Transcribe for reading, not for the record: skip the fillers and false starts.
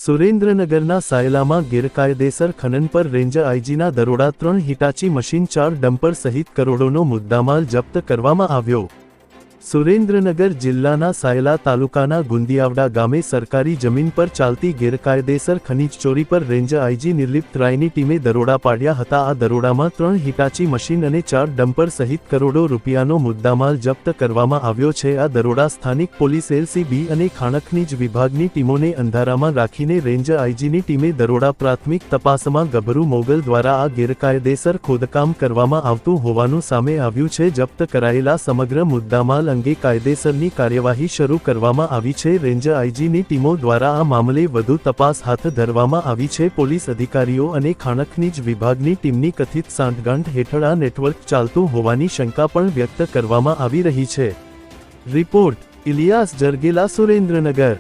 સુરેન્દ્રનગરના સાયલામાં ગેરકાયદેસર ખનન પર રેન્જ આઈજીના દરોડા 3 હિટાચી મશીન 4 ડમ્પર સહિત કરોડોનો મુદ્દામાલ જપ્ત કરવામાં આવ્યો। સુરેન્દ્રનગર જિલ્લાના સાયલા તાલુકાના ગુંદિયાવડા ગામે સરકારી જમીન પર ચાલતી ગેરકાયદેસર ખનીજ ચોરી પર રેન્જ આઈજી નિર્લિપ્ત રાયની ટીમે દરોડા પાડ્યા હતા। આ દરોડામાં 3 હિટાચી મશીન અને 4 ડમ્પર સહિત કરોડો રૂપિયાનો મુદ્દામાલ જપ્ત કરવામાં આવ્યો છે। આ દરોડા સ્થાનિક પોલીસ એલસીબી અને ખાણ ખનીજ વિભાગની ટીમોને અંધારામાં રાખીને રેન્જ આઈજીની ટીમે દરોડા પ્રાથમિક તપાસમાં ગભરુ મોગલ દ્વારા આ ગેરકાયદેસર ખોદકામ કરવામાં આવતું હોવાનું સામે આવ્યું છે। જપ્ત કરાયેલા સમગ્ર મુદ્દામાલ અંગે કાયદેસરની કાર્યવાહી શરૂ કરવામાં આવી છે। રેન્જ આઈજીની ટીમો દ્વારા આ મામલે વધુ તપાસ હાથ ધરવામાં આવી છે। પોલીસ અધિકારીઓ અને ખાણ ખનીજ વિભાગની ટીમની કથિત સાંઠગાંઠ હેઠળ આ નેટવર્ક ચાલતું હોવાની શંકા પણ વ્યક્ત કરવામાં આવી રહી છે। રિપોર્ટ: ઇલિયાસ જરગેલા, સુરેન્દ્રનગર।